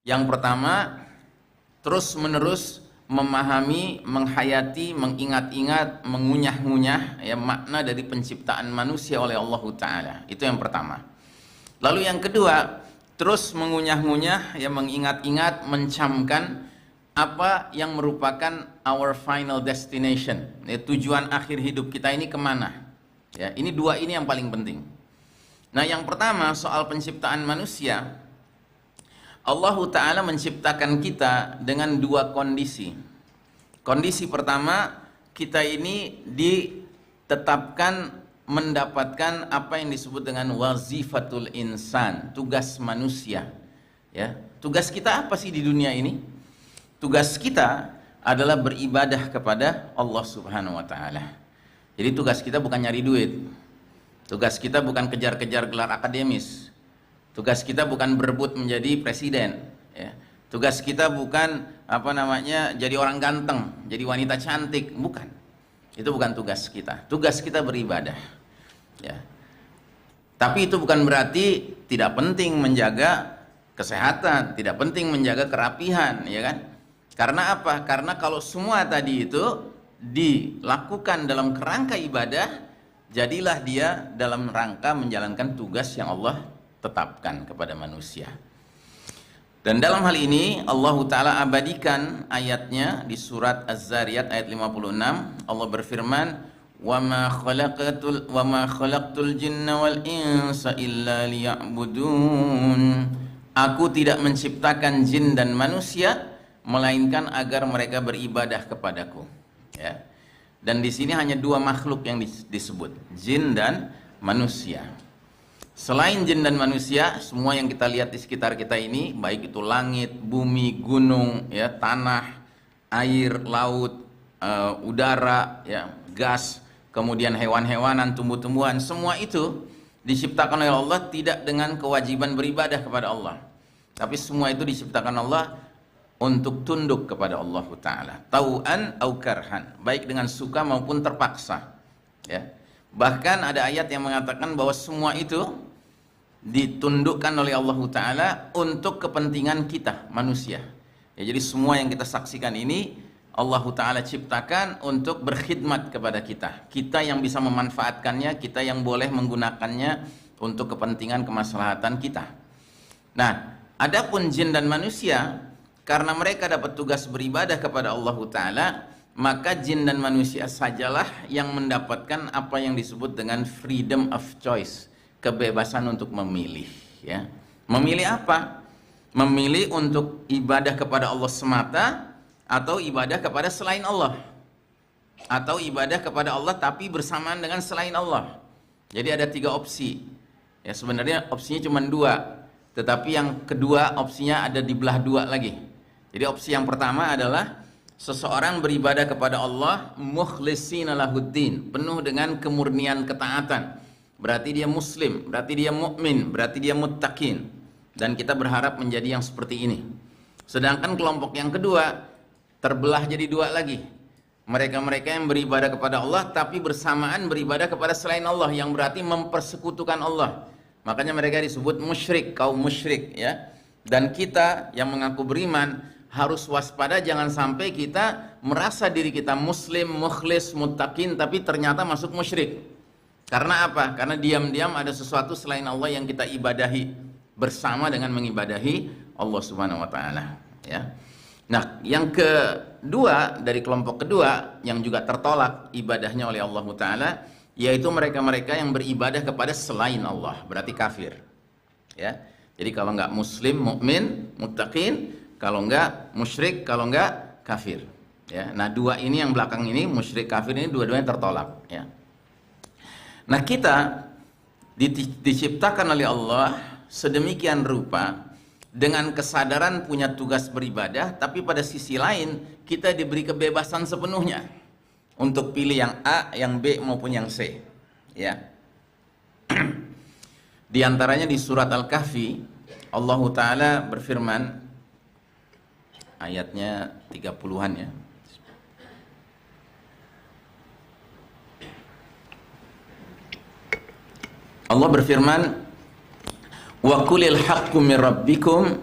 Yang pertama, terus-menerus memahami, menghayati, mengingat-ingat, mengunyah-ngunyah ya makna dari penciptaan manusia oleh Allah Ta'ala. Itu yang pertama. Lalu yang kedua, terus mengunyah-ngunyah ya, mengingat-ingat, mencamkan apa yang merupakan our final destination ya, tujuan akhir hidup kita ini kemana ya. Ini dua ini yang paling penting. Nah, yang pertama soal penciptaan manusia, Allah Ta'ala menciptakan kita dengan dua kondisi. Kondisi pertama, kita ini ditetapkan mendapatkan apa yang disebut dengan wazifatul insan, tugas manusia ya. Tugas kita apa sih di dunia ini? Tugas kita adalah beribadah kepada Allah Subhanahu wa Ta'ala. Jadi tugas kita bukan nyari duit, tugas kita bukan kejar-kejar gelar akademis, tugas kita bukan berebut menjadi presiden ya. Tugas kita bukan jadi orang ganteng, jadi wanita cantik, bukan. Itu bukan tugas kita. Tugas kita beribadah ya. Tapi itu bukan berarti tidak penting menjaga kesehatan, tidak penting menjaga kerapihan ya kan. Karena apa? Karena kalau semua tadi itu dilakukan dalam kerangka ibadah, jadilah dia dalam rangka menjalankan tugas yang Allah tetapkan kepada manusia. Dan dalam hal ini Allah Ta'ala abadikan ayatnya di surat Az-Zariyat ayat 56. Allah berfirman, wa ma khalaqtul jinna wal insa illa liya'budun. Aku tidak menciptakan jin dan manusia melainkan agar mereka beribadah kepadaku ya. Dan di sini hanya dua makhluk yang disebut, jin dan manusia. Selain jin dan manusia, semua yang kita lihat di sekitar kita ini, baik itu langit, bumi, gunung ya, tanah, air, laut, udara ya, gas, kemudian hewan-hewanan, tumbuh-tumbuhan, semua itu diciptakan oleh Allah tidak dengan kewajiban beribadah kepada Allah, tapi semua itu diciptakan Allah untuk tunduk kepada Allah Ta'ala, tau'an au karhan, baik dengan suka maupun terpaksa ya. Bahkan ada ayat yang mengatakan bahwa semua itu ditundukkan oleh Allah Ta'ala untuk kepentingan kita manusia ya. Jadi semua yang kita saksikan ini Allah Ta'ala ciptakan untuk berkhidmat kepada kita, kita yang bisa memanfaatkannya, kita yang boleh menggunakannya untuk kepentingan kemaslahatan kita. Nah, adapun jin dan manusia, karena mereka dapat tugas beribadah kepada Allah Ta'ala, maka jin dan manusia sajalah yang mendapatkan apa yang disebut dengan freedom of choice, kebebasan untuk memilih ya. Memilih apa? Memilih untuk ibadah kepada Allah semata, atau ibadah kepada selain Allah, atau ibadah kepada Allah tapi bersamaan dengan selain Allah. Jadi ada tiga opsi ya. Sebenarnya opsinya cuma dua, tetapi yang kedua opsinya ada di belah dua lagi. Jadi opsi yang pertama adalah seseorang beribadah kepada Allah mukhlishina lahuddin, penuh dengan kemurnian ketaatan. Berarti dia muslim, berarti dia mukmin, berarti dia muttaqin. Dan kita berharap menjadi yang seperti ini. Sedangkan kelompok yang kedua terbelah jadi dua lagi. Mereka-mereka yang beribadah kepada Allah tapi bersamaan beribadah kepada selain Allah, yang berarti mempersekutukan Allah. Makanya mereka disebut musyrik, kaum musyrik ya. Dan kita yang mengaku beriman harus waspada, jangan sampai kita merasa diri kita muslim, mukhlis, muttaqin, tapi ternyata masuk musyrik. Karena apa? Karena diam-diam ada sesuatu selain Allah yang kita ibadahi bersama dengan mengibadahi Allah Subhanahu wa Ta'ala ya. Nah, yang kedua dari kelompok kedua yang juga tertolak ibadahnya oleh Allah Ta'ala, yaitu mereka-mereka yang beribadah kepada selain Allah, berarti kafir ya. Jadi kalau nggak muslim, mukmin, muttaqin, kalau enggak musyrik, kalau enggak kafir ya. Nah, dua ini yang belakang ini, musyrik, kafir, ini dua-duanya tertolak ya. Nah, kita diciptakan oleh Allah sedemikian rupa dengan kesadaran punya tugas beribadah, tapi pada sisi lain kita diberi kebebasan sepenuhnya untuk pilih yang A, yang B maupun yang C ya. Di antaranya di surat Al-Kahfi Allah Ta'ala berfirman, ayatnya 30-an ya. Allah berfirman, wa qulil haqqu min rabbikum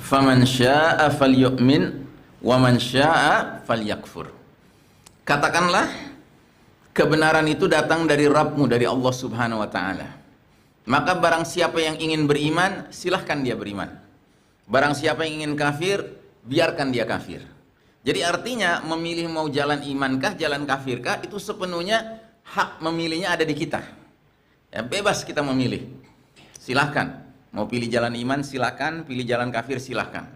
faman syaa'a falyu'min wa man syaa'a falyakfur. Katakanlah, kebenaran itu datang dari Rabbmu, dari Allah Subhanahu wa taala. Maka barang siapa yang ingin beriman, silahkan dia beriman. Barang siapa yang ingin kafir, biarkan dia kafir. Jadi artinya memilih mau jalan imankah, jalan kafirkah, itu sepenuhnya hak memilihnya ada di kita. Ya, bebas kita memilih. Silahkan. Mau pilih jalan iman, silahkan. Pilih jalan kafir, silahkan.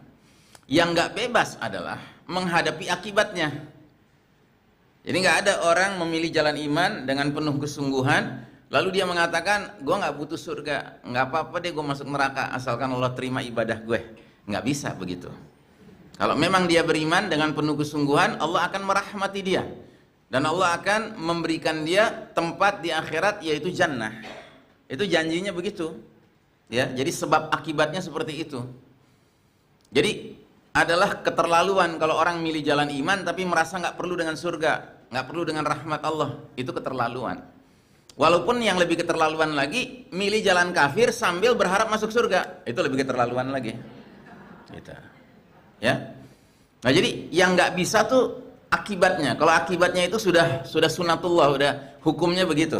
Yang nggak bebas adalah menghadapi akibatnya. Jadi nggak ada orang memilih jalan iman dengan penuh kesungguhan, lalu dia mengatakan, gue nggak butuh surga, nggak apa-apa deh gue masuk neraka, asalkan Allah terima ibadah gue. Nggak bisa begitu. Kalau memang dia beriman dengan penuh kesungguhan, Allah akan merahmati dia. Dan Allah akan memberikan dia tempat di akhirat, yaitu jannah. Itu janjinya begitu. Ya, jadi sebab akibatnya seperti itu. Jadi adalah keterlaluan kalau orang milih jalan iman tapi merasa nggak perlu dengan surga, nggak perlu dengan rahmat Allah. Itu keterlaluan. Walaupun yang lebih keterlaluan lagi, milih jalan kafir sambil berharap masuk surga. Itu lebih keterlaluan lagi. Gitu. Ya. Nah, jadi yang nggak bisa tuh akibatnya. Kalau akibatnya itu sudah sunatullah, udah hukumnya begitu.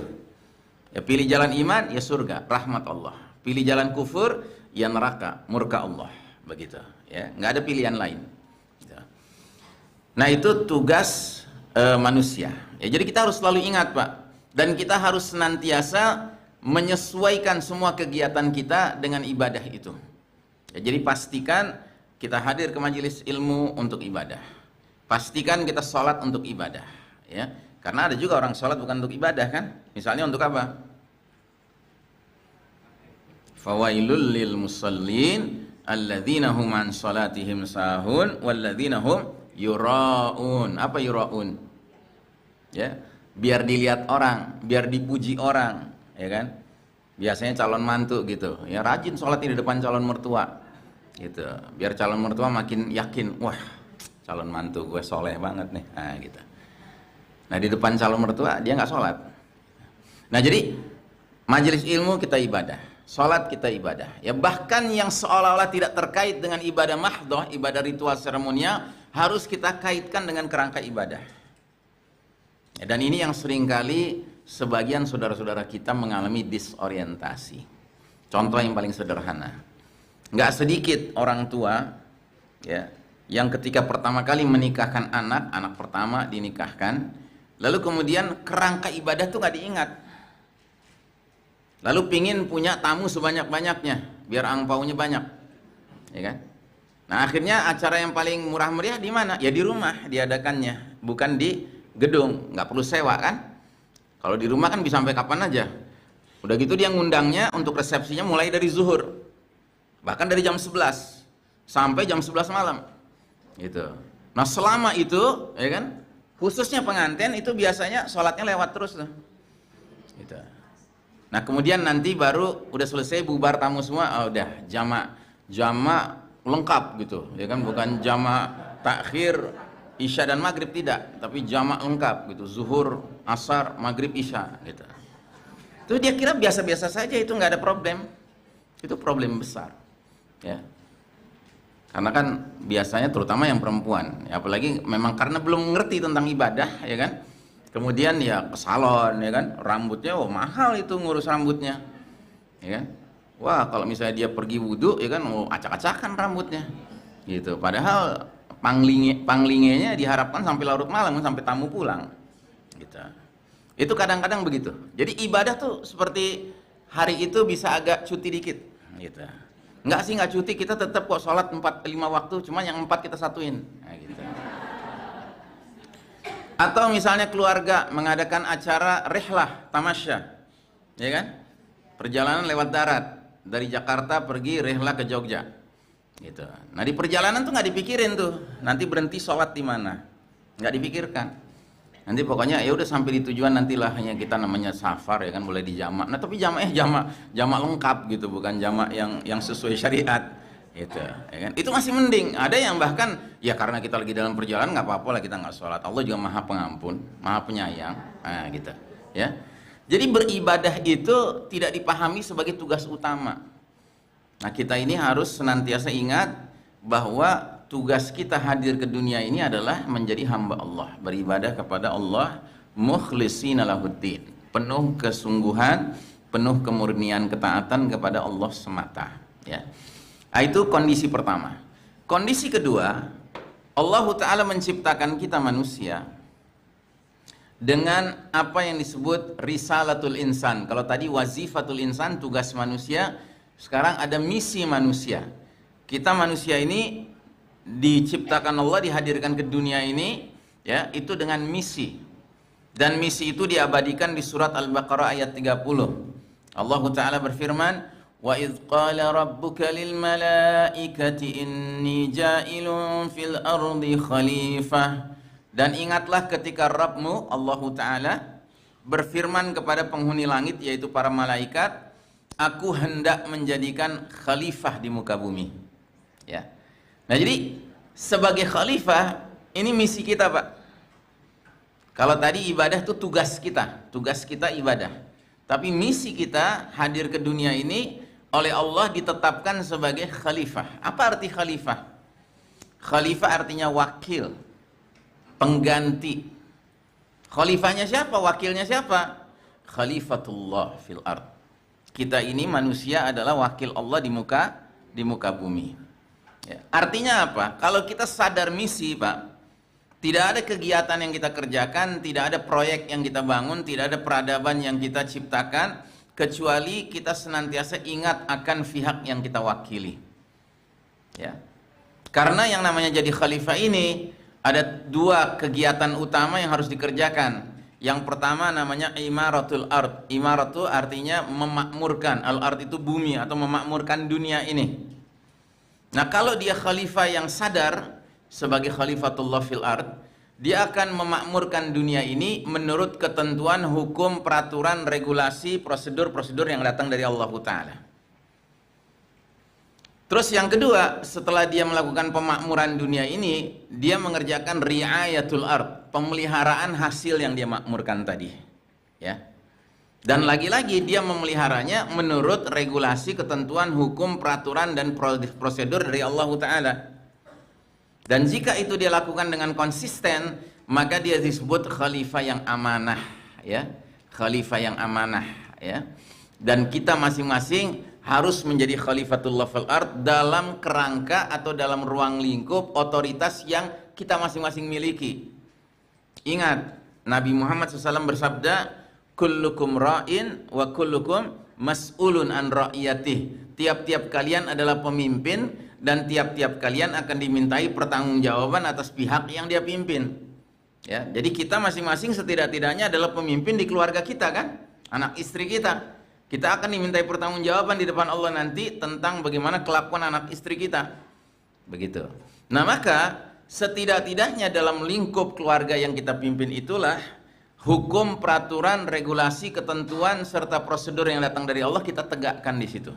Ya, pilih jalan iman, ya surga, rahmat Allah. Pilih jalan kufur, ya neraka, murka Allah. Begitu. Ya, nggak ada pilihan lain. Gitu. Nah, itu tugas manusia. Ya, jadi kita harus selalu ingat, Pak. Dan kita harus senantiasa menyesuaikan semua kegiatan kita dengan ibadah itu. Ya, jadi pastikan kita hadir ke majelis ilmu untuk ibadah. Pastikan kita sholat untuk ibadah. Ya, karena ada juga orang sholat bukan untuk ibadah kan? Misalnya untuk apa? Fawailul lil musallin alladzina hum an sholatihim sahun walladzina hum yura'un. Apa yura'un? Ya, biar dilihat orang, biar dipuji orang, ya kan? Biasanya calon mantu gitu, ya rajin sholat di depan calon mertua, gitu. Biar calon mertua makin yakin, wah calon mantu gue soleh banget nih, nah gitu. Nah di depan calon mertua dia nggak sholat. Nah jadi majelis ilmu kita ibadah, sholat kita ibadah. Ya bahkan yang seolah-olah tidak terkait dengan ibadah mahdhah, ibadah ritual seremonial, harus kita kaitkan dengan kerangka ibadah. Ya, dan ini yang seringkali sebagian saudara-saudara kita mengalami disorientasi. Contoh yang paling sederhana, nggak sedikit orang tua ya yang ketika pertama kali menikahkan anak pertama dinikahkan, lalu kemudian kerangka ibadah tuh nggak diingat, lalu pingin punya tamu sebanyak-banyaknya biar angpaunya banyak, ya kan? Nah akhirnya acara yang paling murah meriah di mana? Ya di rumah diadakannya, bukan di gedung, nggak perlu sewa kan? Kalau di rumah kan bisa sampai kapan aja. Udah gitu dia ngundangnya untuk resepsinya mulai dari zuhur, bahkan dari jam 11 sampai jam 11 malam, gitu. Nah selama itu, ya kan, khususnya pengantin itu biasanya sholatnya lewat terus tuh, gitu. Nah kemudian nanti baru udah selesai bubar tamu semua, oh, udah jamak lengkap gitu, ya kan, bukan jamak takhir Isya dan Maghrib tidak, tapi jamak lengkap gitu, zuhur, asar, Maghrib, Isya gitu. Itu dia kira biasa-biasa saja, itu nggak ada problem. Itu problem besar, ya. Karena kan biasanya terutama yang perempuan, ya, apalagi memang karena belum ngerti tentang ibadah, ya kan. Kemudian ya ke salon, ya kan, rambutnya, oh mahal itu ngurus rambutnya, ya kan. Wah kalau misalnya dia pergi wudhu, ya kan, oh acak-acakan rambutnya, gitu. Padahal panglingenya diharapkan sampai larut malam, sampai tamu pulang, gitu. Itu kadang-kadang begitu. Jadi ibadah tuh seperti hari itu bisa agak cuti dikit, gitu. Enggak sih, nggak cuti, kita tetap kok sholat 4-5 waktu, cuma yang 4 kita satuin, nah, gitu. Atau misalnya keluarga mengadakan acara rihlah, tamasya, ya kan, perjalanan lewat darat dari Jakarta pergi rihlah ke Jogja, gitu. Nah di perjalanan tuh nggak dipikirin tuh nanti berhenti sholat di mana, nggak dipikirkan. Nanti pokoknya ya udah sampai di tujuan, nantilah hanya kita namanya safar, ya kan, boleh dijamak. Nah tapi jamak lengkap gitu, bukan jamak yang sesuai syariat, gitu, ya kan. Itu masih mending. Ada yang bahkan ya karena kita lagi dalam perjalanan nggak apa-apa lah kita nggak sholat, Allah juga maha pengampun, maha penyayang, nah gitu, ya. Jadi beribadah itu tidak dipahami sebagai tugas utama. Nah kita ini harus senantiasa ingat bahwa tugas kita hadir ke dunia ini adalah menjadi hamba Allah, beribadah kepada Allah mukhlishina lahuddin, penuh kesungguhan, penuh kemurnian ketaatan kepada Allah semata, ya. Itu kondisi pertama. Kondisi kedua, Allah Ta'ala menciptakan kita manusia dengan apa yang disebut risalatul insan. Kalau tadi wazifatul insan, tugas manusia, sekarang ada misi manusia. Kita manusia ini diciptakan Allah, dihadirkan ke dunia ini, ya, itu dengan misi. Dan misi itu diabadikan di surat Al-Baqarah ayat 30. Allah Ta'ala berfirman, "Wa idh qala rabbuka lil malaikati inni ja'ilun fil ardi khalifah." Dan ingatlah ketika Rabbmu, Allah Ta'ala, berfirman kepada penghuni langit, yaitu para malaikat, aku hendak menjadikan khalifah di muka bumi. Ya. Nah, jadi sebagai khalifah, ini misi kita, Pak. Kalau tadi ibadah itu tugas kita ibadah. Tapi misi kita hadir ke dunia ini oleh Allah ditetapkan sebagai khalifah. Apa arti khalifah? Khalifah artinya wakil, pengganti. Khalifahnya siapa? Wakilnya siapa? Khalifatullah fil ard. Kita ini manusia adalah wakil Allah di muka bumi. Ya. Artinya apa? Kalau kita sadar misi, Pak, tidak ada kegiatan yang kita kerjakan, tidak ada proyek yang kita bangun, tidak ada peradaban yang kita ciptakan, kecuali kita senantiasa ingat akan pihak yang kita wakili. Ya. Karena yang namanya jadi khalifah ini ada dua kegiatan utama yang harus dikerjakan. Yang pertama namanya imaratul ard. Imaratu artinya memakmurkan. Al-ard itu bumi atau memakmurkan dunia ini. Nah, kalau dia khalifah yang sadar sebagai khalifatullah fil ard, dia akan memakmurkan dunia ini menurut ketentuan hukum, peraturan, regulasi, prosedur-prosedur yang datang dari Allah Ta'ala. Terus yang kedua, setelah dia melakukan pemakmuran dunia ini, dia mengerjakan riayatul ard, pemeliharaan hasil yang dia makmurkan tadi, ya. Dan lagi-lagi dia memeliharanya menurut regulasi, ketentuan, hukum, peraturan dan prosedur dari Allah Ta'ala. Dan jika itu dia lakukan dengan konsisten, maka dia disebut khalifah yang amanah, ya. Khalifah yang amanah, ya. Dan kita masing-masing harus menjadi khalifatullah fil ard dalam kerangka atau dalam ruang lingkup otoritas yang kita masing-masing miliki. Ingat, Nabi Muhammad SAW bersabda, kullukum ra'in wa kullukum mas'ulun an ra'iyatih. Tiap-tiap kalian adalah pemimpin dan tiap-tiap kalian akan dimintai pertanggungjawaban atas pihak yang dia pimpin. Ya, jadi kita masing-masing setidak-tidaknya adalah pemimpin di keluarga kita, kan? Anak istri kita. Kita akan dimintai pertanggungjawaban di depan Allah nanti tentang bagaimana kelakuan anak istri kita. Begitu. Nah, maka setidak-tidaknya dalam lingkup keluarga yang kita pimpin itulah hukum, peraturan, regulasi, ketentuan serta prosedur yang datang dari Allah kita tegakkan di situ.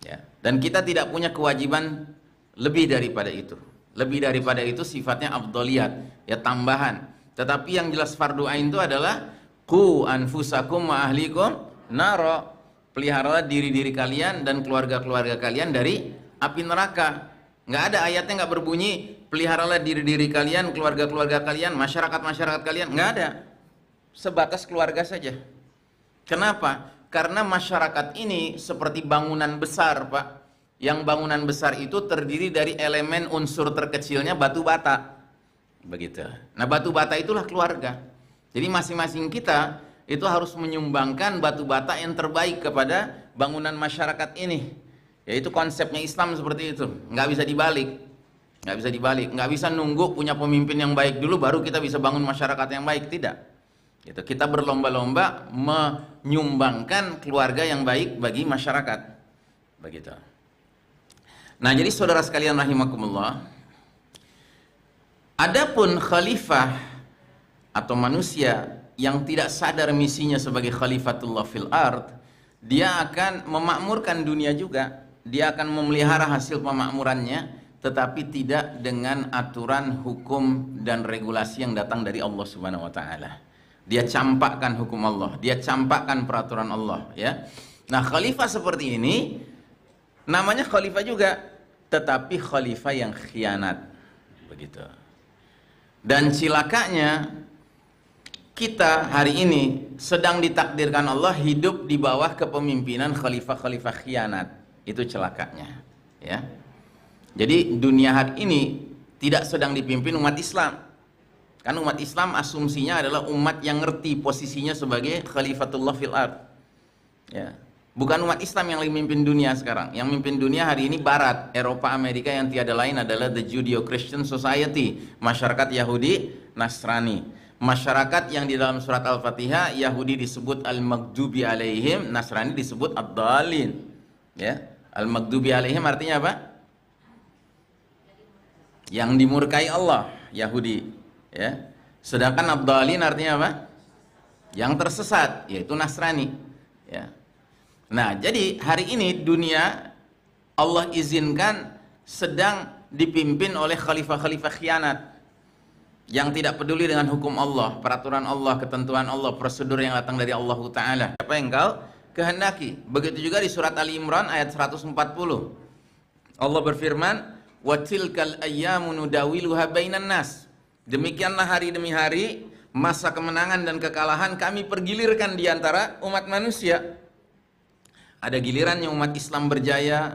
Ya. Dan kita tidak punya kewajiban lebih daripada itu. Lebih daripada itu sifatnya afdholiyat, ya, tambahan. Tetapi yang jelas fardu ain itu adalah qu anfusakum wa ahlikum naro, peliharalah diri-diri kalian dan keluarga-keluarga kalian dari api neraka. Nggak ada ayatnya nggak berbunyi peliharalah diri-diri kalian, keluarga-keluarga kalian, masyarakat-masyarakat kalian. Nggak ada. Sebatas keluarga saja. Kenapa? Karena masyarakat ini seperti bangunan besar, Pak. Yang bangunan besar itu terdiri dari elemen unsur terkecilnya batu bata. Begitu. Nah, batu bata itulah keluarga. Jadi masing-masing kita itu harus menyumbangkan batu bata yang terbaik kepada bangunan masyarakat ini. Yaitu konsepnya Islam seperti itu. Nggak bisa dibalik. Nggak bisa dibalik. Nggak bisa nunggu punya pemimpin yang baik dulu baru kita bisa bangun masyarakat yang baik. Tidak. Gitu. Kita berlomba-lomba menyumbangkan keluarga yang baik bagi masyarakat. Begitu. Nah, jadi saudara sekalian rahimakumullah, adapun khalifah atau manusia yang tidak sadar misinya sebagai khalifatullah fil ard, dia akan memakmurkan dunia juga. Dia akan memelihara hasil pemakmurannya, tetapi tidak dengan aturan, hukum dan regulasi yang datang dari Allah Subhanahu wa taala. Dia campakkan hukum Allah, dia campakkan peraturan Allah, ya. Nah, khalifah seperti ini namanya khalifah juga. tetapi khalifah yang khianat. Begitu. Dan cilakanya kita hari ini sedang ditakdirkan Allah hidup di bawah kepemimpinan khalifah-khalifah khianat. Itu celakanya, ya. Jadi dunia hari ini tidak sedang dipimpin umat Islam. Kan umat Islam asumsinya adalah umat yang ngerti posisinya sebagai khalifatullah fil ard. Ya. Bukan umat Islam yang lagi memimpin dunia sekarang. Yang memimpin dunia hari ini Barat, Eropa, Amerika, yang tiada lain adalah the Judeo-Christian Society, masyarakat Yahudi Nasrani. Masyarakat yang di dalam surat Al-Fatihah Yahudi disebut al-maghdubi alaihim, Nasrani disebut ad-dhalin. Ya. Al-maghdubi alaihim artinya apa? Yang dimurkai Allah, Yahudi. Ya. Sedangkan ad-dhalin artinya apa? Yang tersesat, yaitu Nasrani. Ya. Nah, jadi hari ini dunia Allah izinkan sedang dipimpin oleh khalifah-khalifah khianat yang tidak peduli dengan hukum Allah, peraturan Allah, ketentuan Allah, prosedur yang datang dari Allah Ta'ala. Apa yang kau kehendaki. Begitu juga di surat Ali Imran ayat 140. Allah berfirman, "Wa tilkal ayyamu nudawiluha bainan nas." Demikianlah hari demi hari, masa kemenangan dan kekalahan kami pergilirkan di antara umat manusia. Ada gilirannya umat Islam berjaya,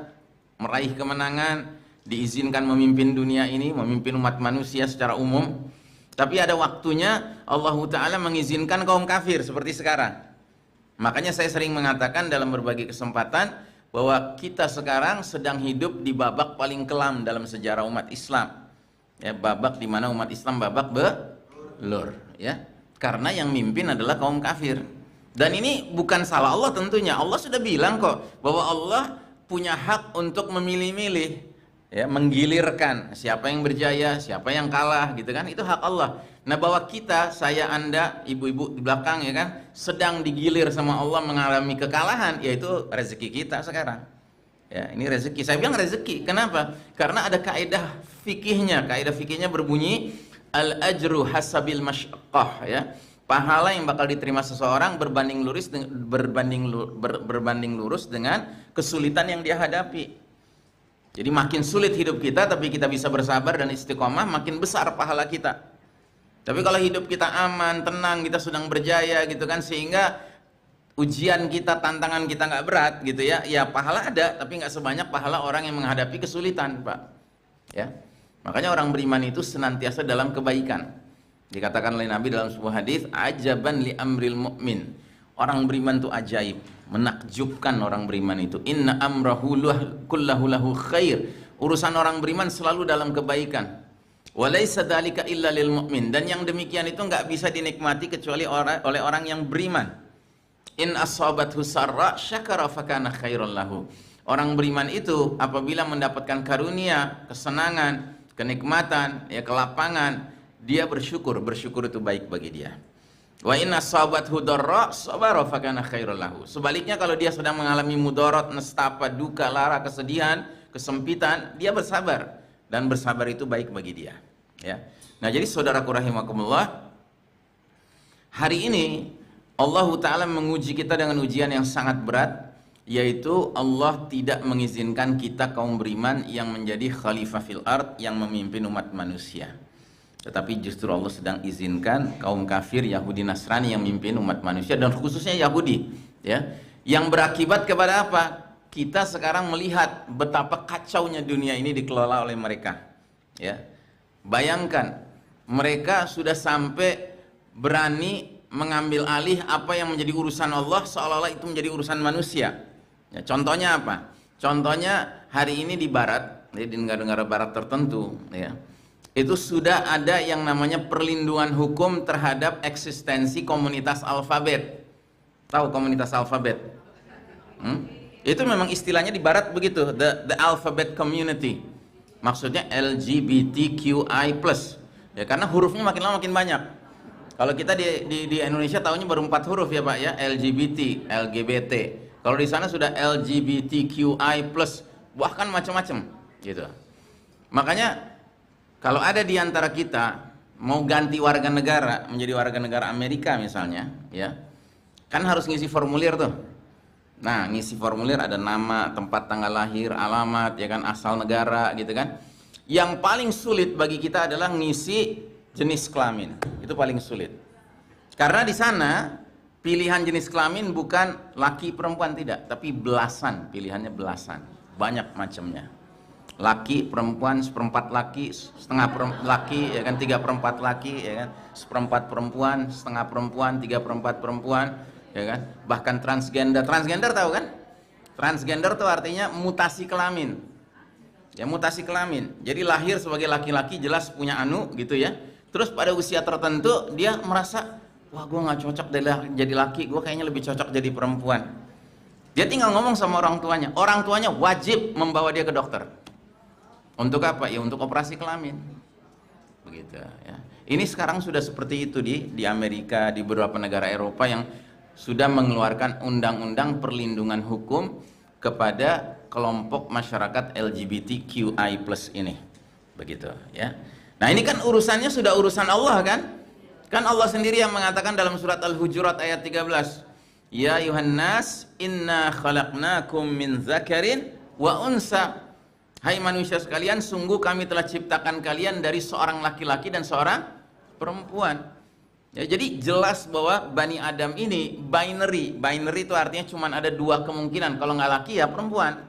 meraih kemenangan, diizinkan memimpin dunia ini, memimpin umat manusia secara umum. Tapi ada waktunya Allah Ta'ala mengizinkan kaum kafir seperti sekarang. Makanya saya sering mengatakan dalam berbagai kesempatan bahwa kita sekarang sedang hidup di babak paling kelam dalam sejarah umat Islam. Ya, babak di mana umat Islam babak belur, ya. Karena yang mimpin adalah kaum kafir. Dan ini bukan salah Allah tentunya. Allah sudah bilang kok bahwa Allah punya hak untuk memilih-milih, ya, menggilirkan siapa yang berjaya, siapa yang kalah, gitu kan? Itu hak Allah. Nah, bahwa kita, saya, Anda, ibu-ibu di belakang, ya kan, sedang digilir sama Allah mengalami kekalahan, yaitu rezeki kita sekarang. Ya, ini rezeki. Saya bilang rezeki. Kenapa? Karena ada kaidah fikihnya. Kaidah fikihnya berbunyi al-ajru hasabil masyaqqah, ya. Pahala yang bakal diterima seseorang berbanding lurus dengan kesulitan yang dia hadapi. Jadi makin sulit hidup kita tapi kita bisa bersabar dan istiqomah, makin besar pahala kita. Tapi kalau hidup kita aman, tenang, kita sedang berjaya gitu kan, sehingga ujian kita, tantangan kita nggak berat gitu ya, ya pahala ada tapi nggak sebanyak pahala orang yang menghadapi kesulitan, Pak. Ya, makanya orang beriman itu senantiasa dalam kebaikan. Dikatakan oleh Nabi dalam sebuah hadis, ajaban li amril mu'min. Orang beriman itu ajaib, menakjubkan orang beriman itu. Inna amrahu kullahu lahu khair. Urusan orang beriman selalu dalam kebaikan. Walaysa dzalika illa lil mu'min. Dan yang demikian itu nggak bisa dinikmati kecuali oleh orang yang beriman. In asabathu sarra syakara fakana khairan lahu. Orang beriman itu apabila mendapatkan karunia, kesenangan, kenikmatan, ya, kelapangan, dia bersyukur. Bersyukur itu baik bagi dia. Wa in asabathu darra sabara fakana khairan lahu. Sebaliknya kalau dia sedang mengalami mudarat, nestapa, duka, lara, kesedihan, kesempitan, dia bersabar, dan bersabar itu baik bagi dia, ya. Nah, jadi saudaraku rahimakumullah, hari ini Allah Ta'ala menguji kita dengan ujian yang sangat berat, yaitu Allah tidak mengizinkan kita kaum beriman yang menjadi khalifah fil ard, yang memimpin umat manusia. Tetapi justru Allah sedang izinkan kaum kafir, Yahudi, Nasrani yang memimpin umat manusia, dan khususnya Yahudi, ya, yang berakibat kepada apa? Kita sekarang melihat betapa kacaunya dunia ini dikelola oleh mereka, ya. Bayangkan, mereka sudah sampai berani mengambil alih apa yang menjadi urusan Allah seolah-olah itu menjadi urusan manusia. Ya, contohnya apa? Contohnya hari ini di Barat, di negara-negara Barat tertentu, ya, itu sudah ada yang namanya perlindungan hukum terhadap eksistensi komunitas alfabet. Tahu komunitas alfabet? Itu memang istilahnya di Barat begitu, the alphabet community. Maksudnya LGBTQI+. Ya, karena hurufnya makin lama makin banyak. Kalau kita di Indonesia tahunya baru 4 huruf ya Pak ya, LGBT. Kalau di sana sudah LGBTQI+, bahkan macam-macam gitu. Makanya kalau ada di antara kita mau ganti warga negara menjadi warga negara Amerika misalnya, ya, kan harus ngisi formulir tuh. Nah, ngisi formulir ada nama, tempat tanggal lahir, alamat, ya kan, asal negara gitu kan. Yang paling sulit bagi kita adalah ngisi jenis kelamin. Itu paling sulit. Karena di sana pilihan jenis kelamin bukan laki perempuan, tidak, tapi belasan, pilihannya belasan. Banyak macamnya. Laki, perempuan, seperempat laki, setengah laki, ya kan, 3/4 laki, ya kan, seperempat perempuan, setengah perempuan, 3/4 perempuan, ya kan. Bahkan transgender. Transgender tahu kan? Transgender itu artinya mutasi kelamin. Ya, mutasi kelamin. Jadi lahir sebagai laki-laki, jelas punya anu gitu ya. Terus pada usia tertentu dia merasa, wah gue nggak cocok jadi laki, gue kayaknya lebih cocok jadi perempuan. Dia tinggal ngomong sama orang tuanya wajib membawa dia ke dokter. Untuk apa? Ya untuk operasi kelamin. Begitu ya. Ini sekarang sudah seperti itu di Amerika, di beberapa negara Eropa yang sudah mengeluarkan undang-undang perlindungan hukum kepada kelompok masyarakat LGBTQI+ ini. Begitu ya. Nah, ini kan urusannya sudah urusan Allah kan? Kan Allah sendiri yang mengatakan dalam surat Al-Hujurat ayat 13, ya ayuhan nas inna khalaqnakum min dzakarin wa unsa. Hai manusia sekalian, sungguh kami telah ciptakan kalian dari seorang laki-laki dan seorang perempuan. Ya, jadi jelas bahwa Bani Adam ini binary. Binary itu artinya cuma ada dua kemungkinan. Kalau nggak laki ya perempuan.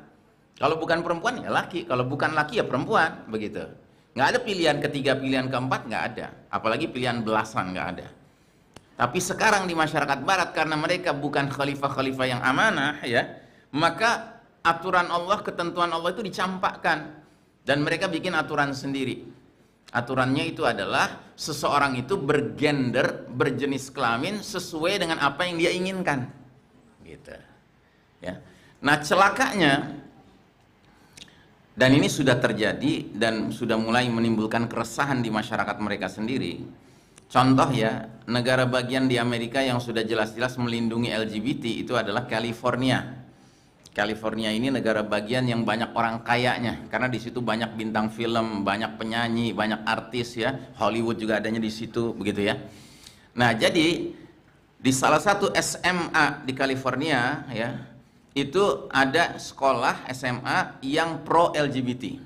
Kalau bukan perempuan ya laki. Kalau bukan laki ya perempuan. Begitu. Nggak ada pilihan ketiga, pilihan keempat, nggak ada. Apalagi pilihan belasan, nggak ada. Tapi sekarang di masyarakat barat, karena mereka bukan khalifah-khalifah yang amanah, ya, maka aturan Allah, ketentuan Allah itu dicampakkan. Dan mereka bikin aturan sendiri. Aturannya itu adalah seseorang itu bergender, berjenis kelamin sesuai dengan apa yang dia inginkan. Gitu. Ya. Nah, celakanya, dan ini sudah terjadi dan sudah mulai menimbulkan keresahan di masyarakat mereka sendiri. Contoh ya, negara bagian di Amerika yang sudah jelas-jelas melindungi LGBT itu adalah California. California ini negara bagian yang banyak orang kayanya, karena di situ banyak bintang film, banyak penyanyi, banyak artis ya, Hollywood juga adanya di situ, begitu ya. Nah, jadi di salah satu SMA di California ya, itu ada sekolah SMA yang pro LGBT.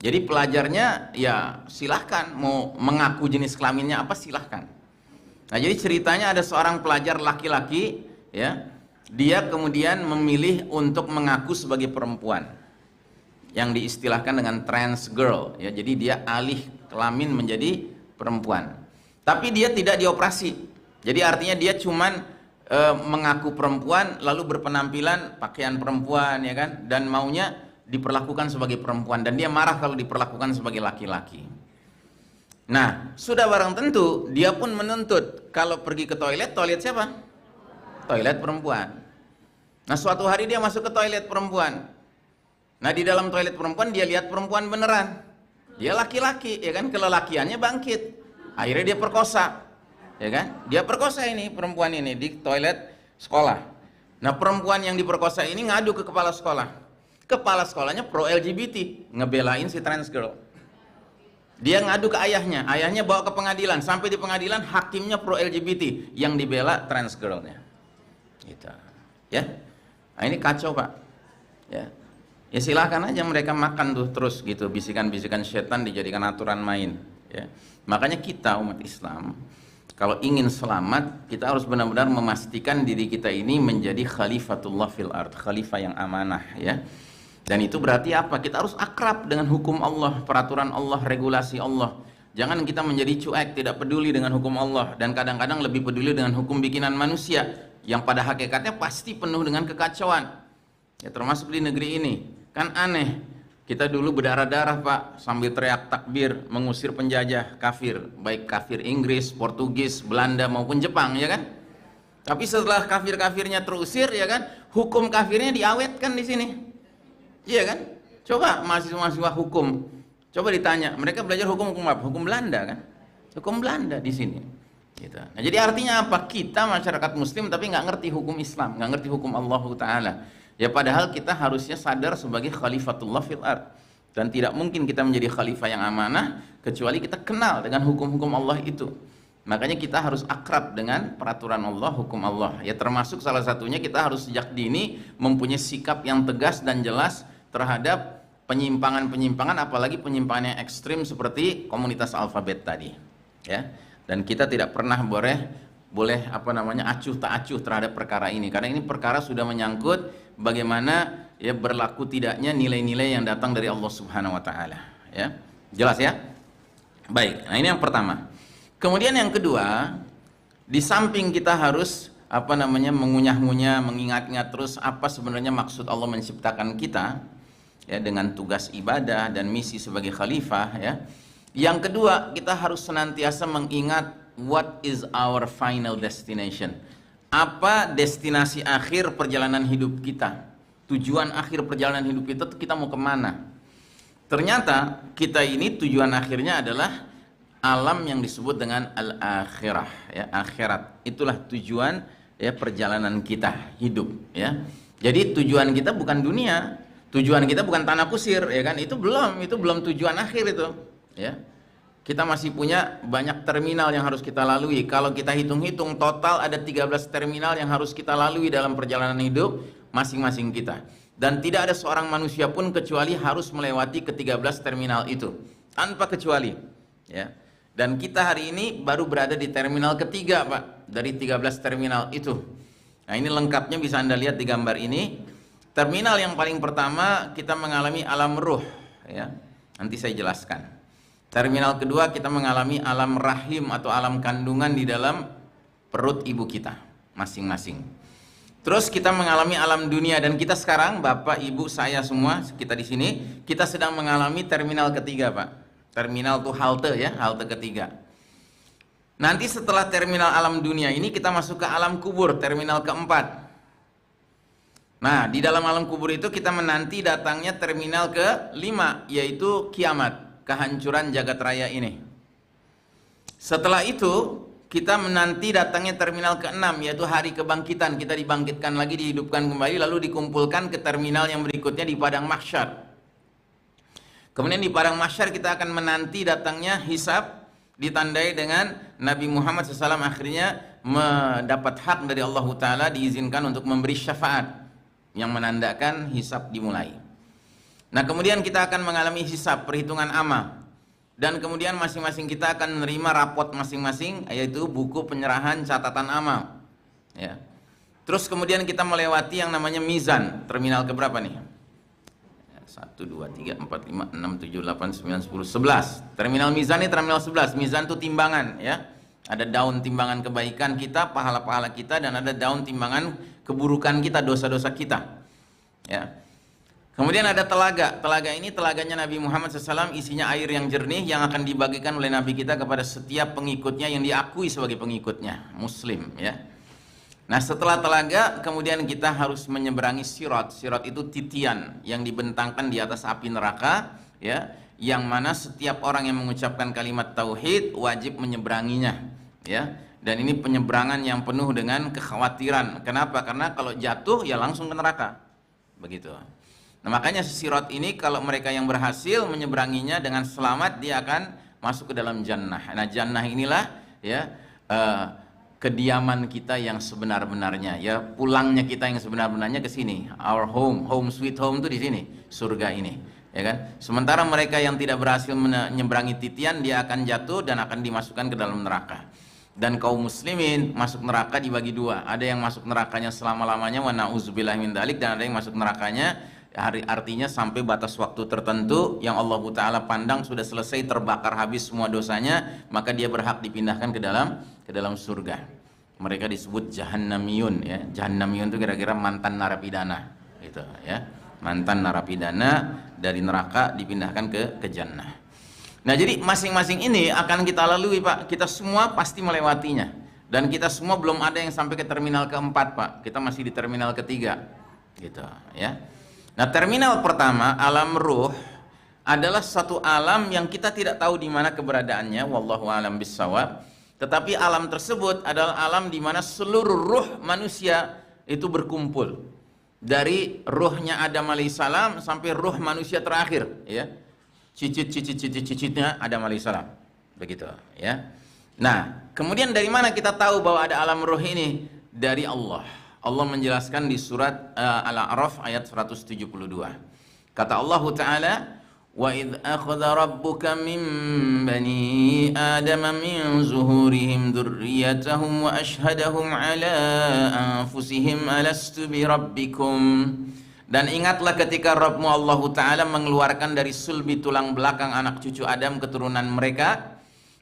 Jadi pelajarnya ya silahkan mau mengaku jenis kelaminnya apa, silahkan. Nah, jadi ceritanya ada seorang pelajar laki-laki ya, dia kemudian memilih untuk mengaku sebagai perempuan yang diistilahkan dengan trans girl ya. Jadi dia alih kelamin menjadi perempuan. Tapi dia tidak dioperasi. Jadi artinya dia cuman mengaku perempuan lalu berpenampilan pakaian perempuan ya kan, dan maunya diperlakukan sebagai perempuan, dan dia marah kalau diperlakukan sebagai laki-laki. Nah, sudah barang tentu dia pun menuntut kalau pergi ke toilet, toilet siapa? Toilet perempuan. Nah, suatu hari dia masuk ke toilet perempuan. Nah, di dalam toilet perempuan dia lihat perempuan beneran. Dia laki-laki, ya kan, kelelakiannya bangkit. Akhirnya dia perkosa. Ya kan? Dia perkosa ini perempuan ini di toilet sekolah. Nah, perempuan yang diperkosa ini ngadu ke kepala sekolah. Kepala sekolahnya pro LGBT, ngebelain si trans girl. Dia ngadu ke ayahnya. Ayahnya bawa ke pengadilan. Sampai di pengadilan hakimnya pro LGBT, yang dibela trans girlnya. Gitu. Ya. Nah, ini kacau, Pak. Ya. Ya silahkan aja mereka makan tuh terus gitu, bisikan-bisikan setan dijadikan aturan main ya. Makanya kita umat Islam kalau ingin selamat, kita harus benar-benar memastikan diri kita ini menjadi khalifatullah fil ard, khalifah yang amanah ya. Dan itu berarti apa? Kita harus akrab dengan hukum Allah, peraturan Allah, regulasi Allah. Jangan kita menjadi cuek, tidak peduli dengan hukum Allah, dan kadang-kadang lebih peduli dengan hukum bikinan manusia yang pada hakikatnya pasti penuh dengan kekacauan. Ya, termasuk di negeri ini. Kan aneh, kita dulu berdarah-darah Pak, sambil teriak takbir mengusir penjajah kafir, baik kafir Inggris, Portugis, Belanda maupun Jepang ya kan. Tapi setelah kafir-kafirnya terusir ya kan, hukum kafirnya diawetkan di sini. Iya kan? Coba mahasiswa-mahasiswa hukum, coba ditanya, mereka belajar hukum apa? Hukum Belanda kan? Hukum Belanda di sini. Gitu. Nah, jadi artinya apa? Kita masyarakat Muslim tapi nggak ngerti hukum Islam, nggak ngerti hukum Allah Taala. Ya padahal kita harusnya sadar sebagai khalifatullah fil ard, dan tidak mungkin kita menjadi khalifah yang amanah kecuali kita kenal dengan hukum-hukum Allah itu. Makanya kita harus akrab dengan peraturan Allah, hukum Allah. Ya termasuk salah satunya kita harus sejak dini mempunyai sikap yang tegas dan jelas terhadap penyimpangan-penyimpangan, apalagi penyimpangan yang ekstrim seperti komunitas alfabet tadi. Ya. Dan kita tidak pernah boleh acuh tak acuh terhadap perkara ini, karena ini perkara sudah menyangkut bagaimana ya berlaku tidaknya nilai-nilai yang datang dari Allah Subhanahu wa taala, ya. Jelas ya? Baik. Nah, ini yang pertama. Kemudian yang kedua, di samping kita harus mengunyah-ngunyah, mengingat-ingat terus apa sebenarnya maksud Allah menciptakan kita ya dengan tugas ibadah dan misi sebagai khalifah ya. Yang kedua, kita harus senantiasa mengingat what is our final destination. Apa destinasi akhir perjalanan hidup kita? Tujuan akhir perjalanan hidup kita tuh kita mau kemana? Ternyata kita ini tujuan akhirnya adalah alam yang disebut dengan al-akhirah ya, akhirat. Itulah tujuan ya perjalanan kita hidup ya. Jadi tujuan kita bukan dunia, tujuan kita bukan tanah kusir ya kan, itu belum tujuan akhir itu ya. Kita masih punya banyak terminal yang harus kita lalui. Kalau kita hitung-hitung total ada 13 terminal yang harus kita lalui dalam perjalanan hidup masing-masing kita. Dan tidak ada seorang manusia pun kecuali harus melewati ke-13 terminal itu tanpa kecuali ya. Dan kita hari ini baru berada di terminal ketiga Pak, dari 13 terminal itu. Nah ini lengkapnya bisa Anda lihat di gambar ini. Terminal yang paling pertama kita mengalami alam ruh ya. Nanti saya jelaskan. Terminal kedua kita mengalami alam rahim atau alam kandungan di dalam perut ibu kita masing-masing. Terus kita mengalami alam dunia, dan kita sekarang Bapak, Ibu, saya semua kita di sini kita sedang mengalami terminal ketiga Pak. Terminal tuh halte ya, halte ketiga. Nanti setelah terminal alam dunia ini kita masuk ke alam kubur, terminal keempat. Nah, di dalam alam kubur itu kita menanti datangnya terminal kelima, yaitu kiamat, kehancuran jagat raya ini. Setelah itu kita menanti datangnya terminal keenam, yaitu hari kebangkitan. Kita dibangkitkan lagi, dihidupkan kembali, lalu dikumpulkan ke terminal yang berikutnya di padang mahsyar. Kemudian di padang mahsyar kita akan menanti datangnya hisab, ditandai dengan Nabi Muhammad SAW akhirnya mendapat hak dari Allah Ta'ala, diizinkan untuk memberi syafaat yang menandakan hisab dimulai. Nah kemudian kita akan mengalami hisab, perhitungan amal, dan kemudian masing-masing kita akan menerima rapot masing-masing, yaitu buku penyerahan catatan amal ya. Terus kemudian kita melewati yang namanya mizan, terminal keberapa nih? 1, 2, 3, 4, 5, 6, 7, 8, 9, 10, 11. Terminal mizan ini terminal 11. Mizan itu timbangan ya. Ada daun timbangan kebaikan kita, pahala-pahala kita, dan ada daun timbangan keburukan kita, dosa-dosa kita ya. Kemudian ada telaga. Telaga ini telaganya Nabi Muhammad SAW, isinya air yang jernih yang akan dibagikan oleh Nabi kita kepada setiap pengikutnya yang diakui sebagai pengikutnya, muslim ya. Nah setelah telaga kemudian kita harus menyeberangi sirat. Sirat itu titian yang dibentangkan di atas api neraka ya, yang mana setiap orang yang mengucapkan kalimat tauhid wajib menyeberanginya ya. Dan ini penyeberangan yang penuh dengan kekhawatiran. Kenapa? Karena kalau jatuh ya langsung ke neraka. Begitu. Nah makanya sirat ini kalau mereka yang berhasil menyeberanginya dengan selamat, dia akan masuk ke dalam jannah. Nah jannah inilah ya kediaman kita yang sebenar-benarnya ya, pulangnya kita yang sebenar-benarnya ke sini. Our home sweet home itu di sini, surga ini ya kan. Sementara mereka yang tidak berhasil menyeberangi titian, dia akan jatuh dan akan dimasukkan ke dalam neraka. Dan kaum muslimin masuk neraka dibagi dua, ada yang masuk nerakanya selama-lamanya wa na'udzubillahi min dzalik, dan ada yang masuk nerakanya artinya sampai batas waktu tertentu yang Allah Ta'ala pandang sudah selesai, terbakar habis semua dosanya, maka dia berhak dipindahkan ke dalam surga. Mereka disebut jahannamiyun ya. Jahannamiyun itu kira-kira mantan narapidana gitu ya. Mantan narapidana dari neraka dipindahkan ke jannah. Nah jadi masing-masing ini akan kita lalui Pak. Kita semua pasti melewatinya. Dan kita semua belum ada yang sampai ke terminal keempat Pak. Kita masih di terminal ketiga gitu ya. Nah terminal pertama, alam ruh, adalah satu alam yang kita tidak tahu di mana keberadaannya, wallahu alam bissawab. Tetapi alam tersebut adalah alam di mana seluruh ruh manusia itu berkumpul. Dari ruhnya Adam alaihissalam sampai ruh manusia terakhir ya. Cicitnya Adam alaihissalam. Begitu ya. Nah, kemudian dari mana kita tahu bahwa ada alam ruh ini? Dari Allah. Allah menjelaskan di surat Al-A'raf ayat 172. Kata Allah Ta'ala, "Wa idh akhadha rabbuka min bani Adama min zuhurihim dzurriyyatahum wa ashhadahum ala anfusihim alastu bi rabbikum." Dan ingatlah ketika Rabbmu Allah Ta'ala mengeluarkan dari sulbi tulang belakang anak cucu Adam keturunan mereka,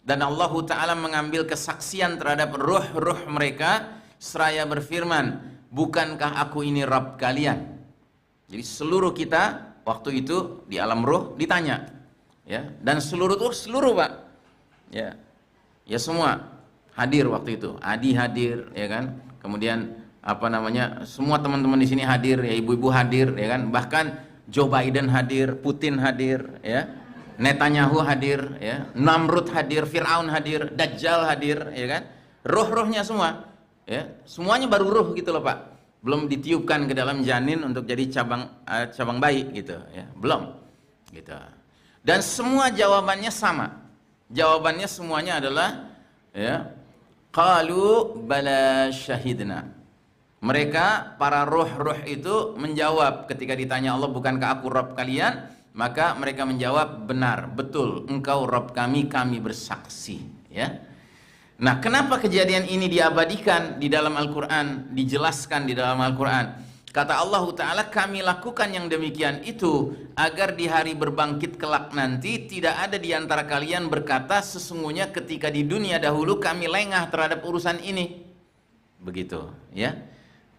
dan Allah Ta'ala mengambil kesaksian terhadap ruh-ruh mereka seraya berfirman, "Bukankah aku ini Rabb kalian?" Jadi seluruh kita waktu itu di alam ruh ditanya, ya, dan seluruh Pak, ya semua hadir waktu itu. Adi hadir, ya kan, kemudian semua teman-teman di sini hadir, ya, ibu-ibu hadir, ya kan, bahkan Joe Biden hadir, Putin hadir, ya, Netanyahu hadir, ya, Namrud hadir, Fir'aun hadir, Dajjal hadir, ya kan, ruh-ruhnya semua, ya, semuanya baru ruh gitu loh Pak, belum ditiupkan ke dalam janin untuk jadi cabang bayi gitu, ya, belum, gitu. Dan semua jawabannya sama, jawabannya semuanya adalah, ya, qalu bala syahidna. Mereka, para ruh-ruh itu menjawab ketika ditanya Allah, "Bukankah aku Rabb kalian?" Maka mereka menjawab, "Benar, betul, engkau Rabb kami, kami bersaksi." Ya. Nah, kenapa kejadian ini diabadikan di dalam Al-Quran, dijelaskan di dalam Al-Quran? Kata Allah Ta'ala, "Kami lakukan yang demikian itu agar di hari berbangkit kelak nanti tidak ada di antara kalian berkata, sesungguhnya ketika di dunia dahulu kami lengah terhadap urusan ini." Begitu, ya.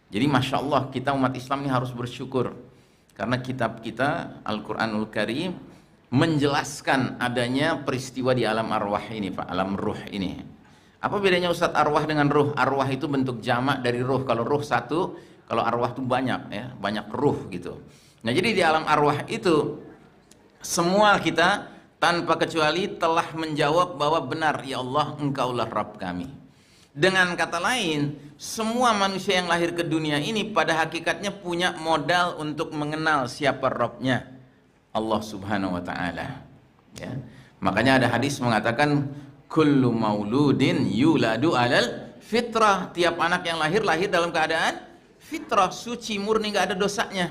Jadi Masya Allah, kita umat Islam ini harus bersyukur karena kitab kita Al-Quranul Karim menjelaskan adanya peristiwa di alam arwah ini Pak, alam ruh ini. Apa bedanya Ustadz arwah dengan ruh? Arwah itu bentuk jamak dari ruh. Kalau ruh satu, kalau arwah itu banyak, ya, banyak ruh gitu. Nah, jadi di alam arwah itu semua kita tanpa kecuali telah menjawab bahwa benar, ya Allah, engkaulah Rabb kami. Dengan kata lain, semua manusia yang lahir ke dunia ini pada hakikatnya punya modal untuk mengenal siapa Rabbnya, Allah Subhanahu wa Ta'ala, ya. Makanya ada hadis mengatakan, kullu mauludin yuladu alal fitrah. Tiap anak yang lahir dalam keadaan fitrah, suci, murni, nggak ada dosanya.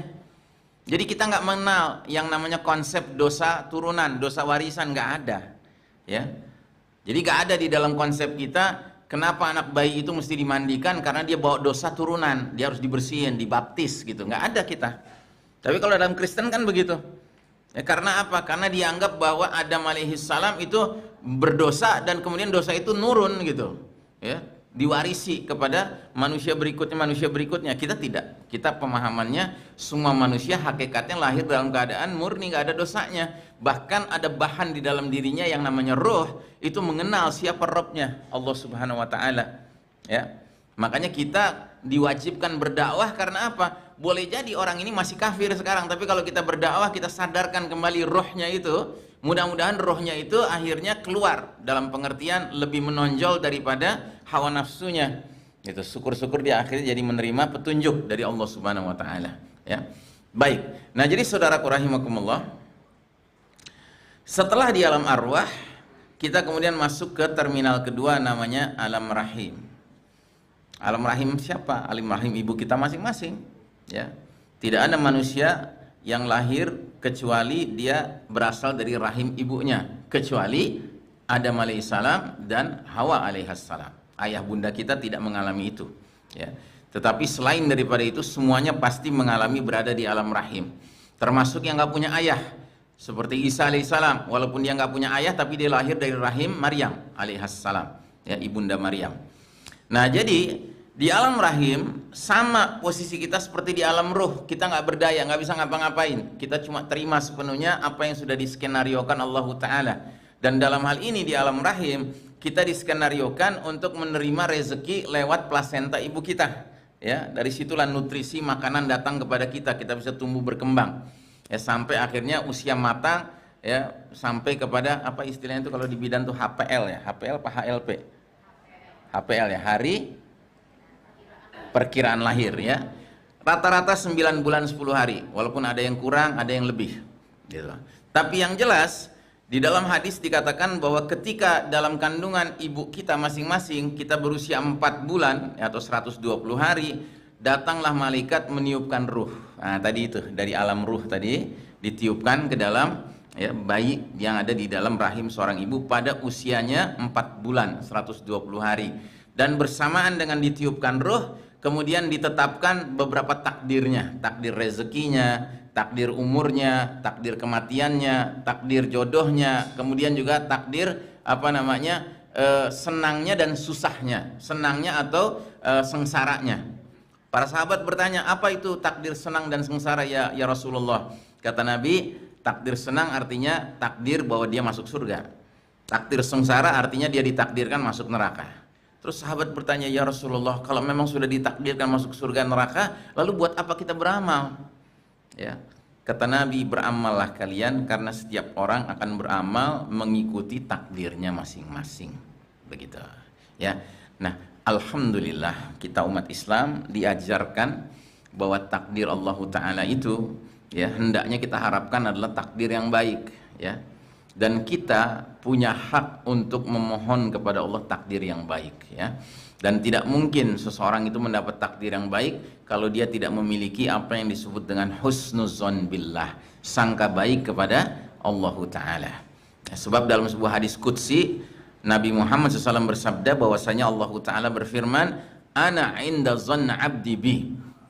Jadi kita nggak mengenal yang namanya konsep dosa turunan, dosa warisan, nggak ada, ya. Jadi nggak ada di dalam konsep kita. Kenapa anak bayi itu mesti dimandikan? Karena dia bawa dosa turunan, dia harus dibersihin, dibaptis gitu. Nggak ada kita. Tapi kalau dalam Kristen kan begitu. Ya, karena apa? Karena dianggap bahwa Adam alaihissalam itu berdosa dan kemudian dosa itu nurun gitu, ya, diwarisi kepada manusia berikutnya. Kita tidak. Kita pemahamannya semua manusia hakikatnya lahir dalam keadaan murni, nggak ada dosanya. Bahkan ada bahan di dalam dirinya yang namanya roh, itu mengenal siapa Rabbnya, Allah Subhanahu wa Ta'ala, ya. Makanya kita diwajibkan berdakwah karena apa? Boleh jadi orang ini masih kafir sekarang, tapi kalau kita berdakwah, kita sadarkan kembali rohnya itu, mudah-mudahan rohnya itu akhirnya keluar dalam pengertian lebih menonjol daripada hawa nafsunya. Itu syukur-syukur dia akhirnya jadi menerima petunjuk dari Allah Subhanahu wa Ta'ala, ya. Baik. Nah, jadi saudaraku rahimakumullah, setelah di alam arwah, kita kemudian masuk ke terminal kedua namanya alam rahim. Alam rahim siapa? Alam rahim ibu kita masing-masing, ya. Tidak ada manusia yang lahir kecuali dia berasal dari rahim ibunya, kecuali Adam alaihissalam dan Hawa alaihissalam. Ayah bunda kita tidak mengalami itu, ya. Tetapi selain daripada itu, semuanya pasti mengalami berada di alam rahim. Termasuk yang nggak punya ayah, seperti Isa alaihissalam, walaupun dia nggak punya ayah, tapi dia lahir dari rahim Maryam alaihissalam, ya, ibunda Maryam. Nah, jadi di alam rahim sama posisi kita seperti di alam ruh. Kita nggak berdaya, nggak bisa ngapa-ngapain. Kita cuma terima sepenuhnya apa yang sudah diskenariokan Allah Ta'ala. Dan dalam hal ini di alam rahim, kita diskenariokan untuk menerima rezeki lewat plasenta ibu kita, ya. Dari situlah nutrisi makanan datang kepada kita, kita bisa tumbuh berkembang, ya, sampai akhirnya usia matang, ya, sampai kepada apa istilahnya itu kalau di bidan tuh HPL, ya, HPL apa HLP? HPL, ya, hari perkiraan lahir, ya. Rata-rata 9 bulan 10 hari, walaupun ada yang kurang, ada yang lebih, gitu. Tapi yang jelas Di dalam hadis dikatakan bahwa ketika dalam kandungan ibu kita masing-masing kita berusia 4 bulan atau 120 hari, datanglah malaikat meniupkan ruh. Nah, tadi itu dari alam ruh tadi ditiupkan ke dalam ya, bayi yang ada di dalam rahim seorang ibu pada usianya 4 bulan 120 hari. Dan bersamaan dengan ditiupkan ruh, kemudian ditetapkan beberapa takdirnya, takdir rezekinya, takdir umurnya, takdir kematiannya, takdir jodohnya, kemudian juga takdir senangnya dan susahnya, senangnya atau sengsaranya. Para sahabat bertanya, apa itu takdir senang dan sengsara ya Rasulullah? Kata Nabi, takdir senang artinya takdir bahwa dia masuk surga. Takdir sengsara artinya dia ditakdirkan masuk neraka. Terus sahabat bertanya, ya Rasulullah, kalau memang sudah ditakdirkan masuk surga neraka, lalu buat apa kita beramal? Ya, kata Nabi, beramallah kalian karena setiap orang akan beramal mengikuti takdirnya masing-masing. Begitu. Ya. Nah, alhamdulillah kita umat Islam diajarkan bahwa takdir Allah Ta'ala itu ya hendaknya kita harapkan adalah takdir yang baik, ya. Dan kita punya hak untuk memohon kepada Allah takdir yang baik, ya. Dan tidak mungkin seseorang itu mendapat takdir yang baik kalau dia tidak memiliki apa yang disebut dengan husnuzon billah, sangka baik kepada Allah Ta'ala. Ya, sebab dalam sebuah hadis qudsi Nabi Muhammad SAW bersabda bahwasanya Allah Ta'ala berfirman, ana inda zanna abdi bi,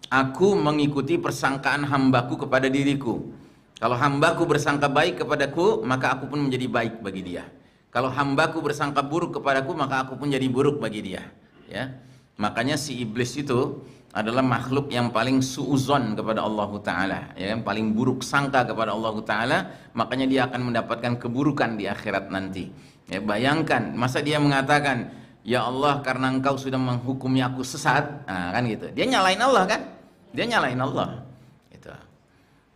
aku mengikuti persangkaan hambaku kepada diriku. Kalau hambaku bersangka baik kepadaku, maka aku pun menjadi baik bagi dia. Kalau hambaku bersangka buruk kepadaku, maka aku pun jadi buruk bagi dia. Ya, makanya si iblis itu adalah makhluk yang paling suuzon kepada Allah Ta'ala, ya, yang paling buruk sangka kepada Allah Ta'ala. Makanya dia akan mendapatkan keburukan di akhirat nanti. Ya, bayangkan, masa dia mengatakan, ya Allah, karena engkau sudah menghukumi aku sesat, nah, kan gitu. Dia nyalain Allah kan? Dia nyalain Allah. Gitu.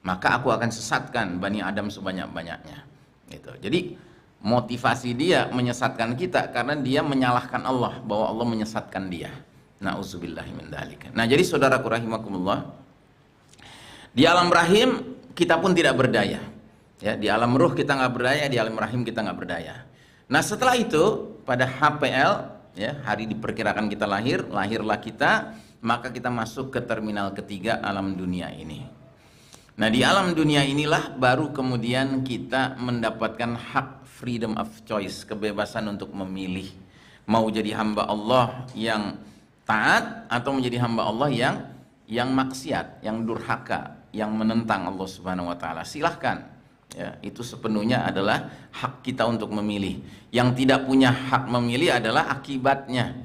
Maka aku akan sesatkan Bani Adam sebanyak-banyaknya. Gitu. Jadi motivasi dia menyesatkan kita karena dia menyalahkan Allah, bahwa Allah menyesatkan dia. Na'udzubillahi min dzalik. Nah, jadi saudaraku rahimakumullah, di alam rahim kita pun tidak berdaya. Ya, di alam ruh kita nggak berdaya, di alam rahim kita nggak berdaya. Nah, setelah itu pada HPL, ya, hari diperkirakan kita lahir, lahirlah kita, maka kita masuk ke terminal ketiga alam dunia ini. Nah, di alam dunia inilah baru kemudian kita mendapatkan hak freedom of choice, kebebasan untuk memilih mau jadi hamba Allah yang taat atau menjadi hamba Allah yang maksiat, yang durhaka, yang menentang Allah Subhanahu wa taala. Silahkan. Ya, itu sepenuhnya adalah hak kita untuk memilih. Yang tidak punya hak memilih adalah akibatnya.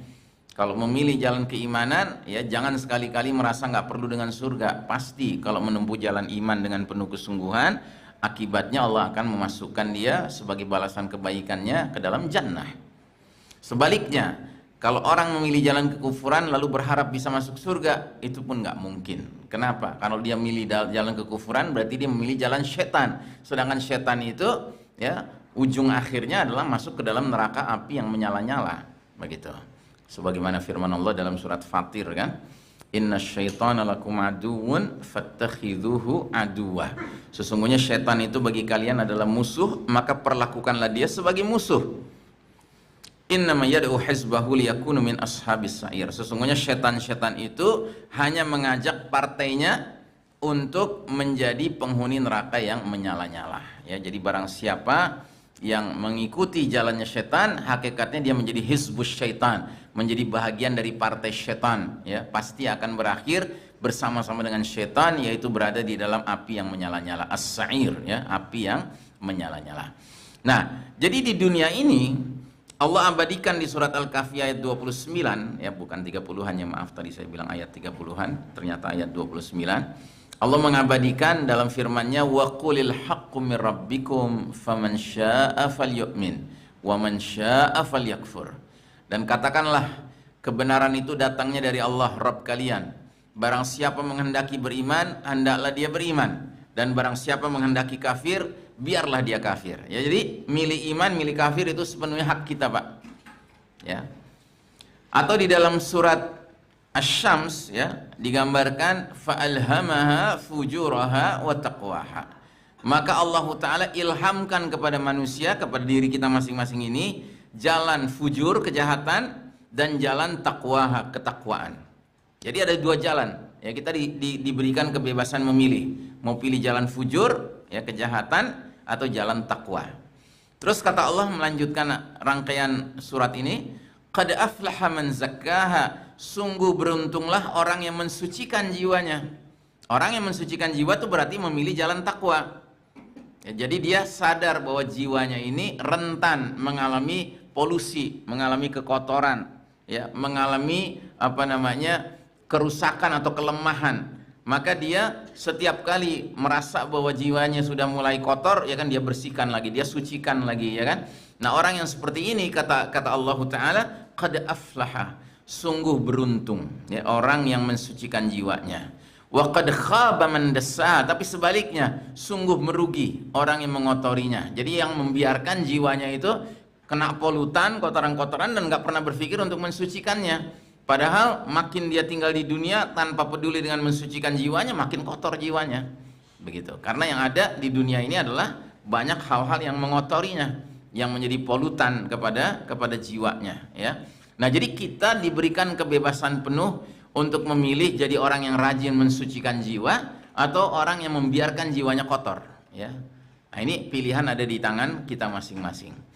Kalau memilih jalan keimanan, ya jangan sekali-kali merasa nggak perlu dengan surga. Pasti kalau menempuh jalan iman dengan penuh kesungguhan, akibatnya Allah akan memasukkan dia sebagai balasan kebaikannya ke dalam jannah. Sebaliknya, kalau orang memilih jalan kekufuran lalu berharap bisa masuk surga, itu pun nggak mungkin. Kenapa? Kalau dia memilih jalan kekufuran, berarti dia memilih jalan setan. Sedangkan setan itu, ya, ujung akhirnya adalah masuk ke dalam neraka api yang menyala-nyala. Begitu. Sebagaimana firman Allah dalam surat Fatir kan, inna syaitana lakum aduwwun fattakhidhuhu aduwwa. Sesungguhnya syaitan itu bagi kalian adalah musuh, maka perlakukanlah dia sebagai musuh. Innama yad'u hizbahu liyakunu min ashabis sa'ir. Sesungguhnya syaitan-syaitan itu hanya mengajak partainya untuk menjadi penghuni neraka yang menyala-nyala. Ya, jadi barang siapa yang mengikuti jalannya syaitan, hakikatnya dia menjadi hizbus syaitan, menjadi bahagian dari partai syaitan, ya, pasti akan berakhir bersama-sama dengan syaitan, yaitu berada di dalam api yang menyala-nyala, as-sa'ir, ya, api yang menyala-nyala. Nah, jadi di dunia ini Allah abadikan di surat Al-Kahfi ayat 29, ya, bukan 30-an, ya, maaf tadi saya bilang ayat 30-an, ternyata ayat 29. Allah mengabadikan dalam firman-Nya, wa qulil haqqu mir rabbikum faman syaa'a falyu'min wa man syaa'a falyakfur. Dan katakanlah kebenaran itu datangnya dari Allah Rabb kalian. Barang siapa menghendaki beriman, hendaklah dia beriman, dan barang siapa menghendaki kafir, biarlah dia kafir. Ya, jadi milih iman, milih kafir itu sepenuhnya hak kita, Pak. Ya. Atau di dalam surat Asy-Syams, ya, digambarkan fa'alhamaha fujuraha wa taqwaha. Maka Allah Ta'ala ilhamkan kepada manusia, kepada diri kita masing-masing ini, jalan fujur, kejahatan, dan jalan taqwa, ketakwaan. Jadi ada dua jalan. Ya, kita diberikan kebebasan memilih, mau pilih jalan fujur, ya kejahatan, atau jalan takwa. Terus kata Allah melanjutkan rangkaian surat ini, qad aflaha man zakkaha, sungguh beruntunglah orang yang mensucikan jiwanya. Orang yang mensucikan jiwa itu berarti memilih jalan takwa. Ya, jadi dia sadar bahwa jiwanya ini rentan mengalami polusi, mengalami kekotoran, ya, mengalami kerusakan atau kelemahan. Maka dia setiap kali merasa bahwa jiwanya sudah mulai kotor, ya kan, dia bersihkan lagi, dia sucikan lagi, ya kan. Nah, orang yang seperti ini kata Allah Ta'ala, qad aflaha, sungguh beruntung, ya, orang yang mensucikan jiwanya. Wa qad khaba man dassaha, tapi sebaliknya sungguh merugi orang yang mengotorinya. Jadi yang membiarkan jiwanya itu kena polutan, kotoran-kotoran, dan nggak pernah berpikir untuk mensucikannya. Padahal makin dia tinggal di dunia tanpa peduli dengan mensucikan jiwanya, makin kotor jiwanya. Begitu. Karena yang ada di dunia ini adalah banyak hal-hal yang mengotorinya, yang menjadi polutan kepada jiwanya, ya. Nah, jadi kita diberikan kebebasan penuh untuk memilih jadi orang yang rajin mensucikan jiwa atau orang yang membiarkan jiwanya kotor, ya. Nah, ini pilihan ada di tangan kita masing-masing.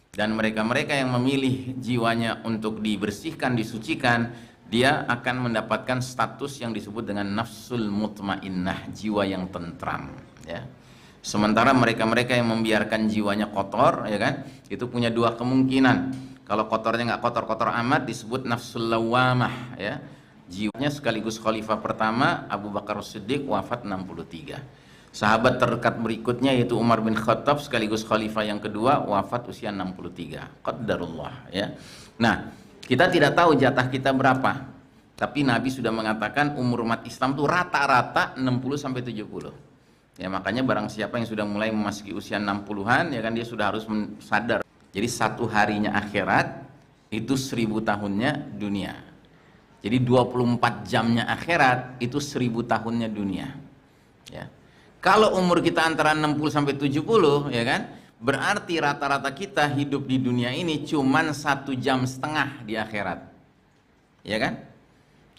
Dan mereka-mereka yang memilih jiwanya untuk dibersihkan, disucikan, dia akan mendapatkan status yang disebut dengan nafsul mutmainnah, jiwa yang tentram, ya. Sementara mereka-mereka yang membiarkan jiwanya kotor, ya kan, itu punya dua kemungkinan. Kalau kotornya nggak kotor-kotor amat, disebut nafsul lawamah, ya. Jiwanya sekaligus khalifah pertama Abu Bakar Siddiq, wafat 63. Sahabat terdekat berikutnya yaitu Umar bin Khattab, sekaligus khalifah yang kedua, wafat usia 63. Qadarullah, ya. Nah, kita tidak tahu jatah kita berapa. Tapi Nabi sudah mengatakan umur umat Islam itu rata-rata 60 sampai 70. Ya, makanya barang siapa yang sudah mulai memasuki usia 60-an, ya kan, dia sudah harus sadar. Jadi satu harinya akhirat itu 1000 tahunnya dunia. Jadi 24 jamnya akhirat itu 1000 tahunnya dunia. Ya. Kalau umur kita antara 60 sampai 70, ya kan, berarti rata-rata kita hidup di dunia ini cuman 1,5 jam di akhirat, ya kan?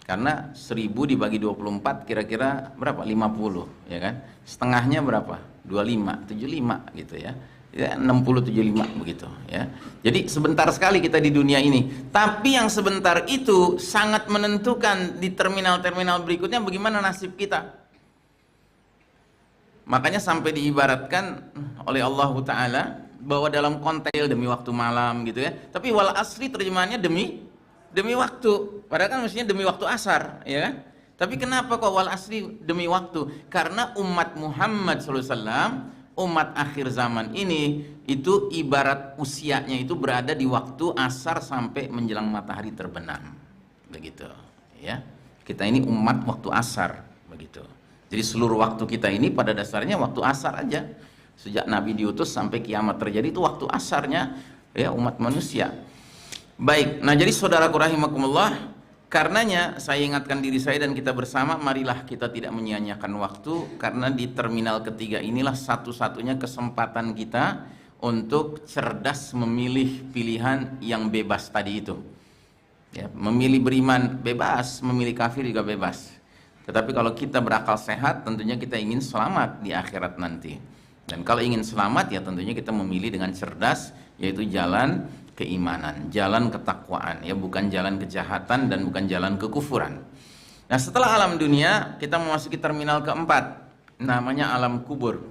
Karena 1000 dibagi 24 kira-kira berapa? 50, ya kan? Setengahnya berapa? 25, 75 gitu, ya. Ya, 60, 75 begitu, ya. Jadi sebentar sekali kita di dunia ini. Tapi yang sebentar itu sangat menentukan di terminal-terminal berikutnya bagaimana nasib kita. Makanya sampai diibaratkan oleh Allah Ta'ala bahwa dalam konteks demi waktu malam gitu, ya. Tapi wal asri terjemahannya demi waktu. Padahal kan mestinya demi waktu asar, ya kan? Tapi kenapa kok wal asri demi waktu? Karena umat Muhammad SAW, umat akhir zaman ini, itu ibarat usianya itu berada di waktu asar sampai menjelang matahari terbenam. Begitu, ya. Kita ini umat waktu asar, begitu. Jadi seluruh waktu kita ini pada dasarnya waktu asar aja. Sejak Nabi diutus sampai kiamat terjadi itu waktu asarnya, ya, umat manusia. Baik, nah jadi saudaraku rahimakumullah, karenanya saya ingatkan diri saya dan kita bersama, marilah kita tidak menyia-nyiakan waktu, karena di terminal ketiga inilah satu-satunya kesempatan kita untuk cerdas memilih pilihan yang bebas tadi itu. Ya, memilih beriman bebas, memilih kafir juga bebas. Tetapi kalau kita berakal sehat, tentunya kita ingin selamat di akhirat nanti. Dan kalau ingin selamat, ya tentunya kita memilih dengan cerdas, yaitu jalan keimanan, jalan ketakwaan, ya, bukan jalan kejahatan dan bukan jalan kekufuran. Nah, setelah alam dunia, kita memasuki terminal keempat, namanya alam kubur.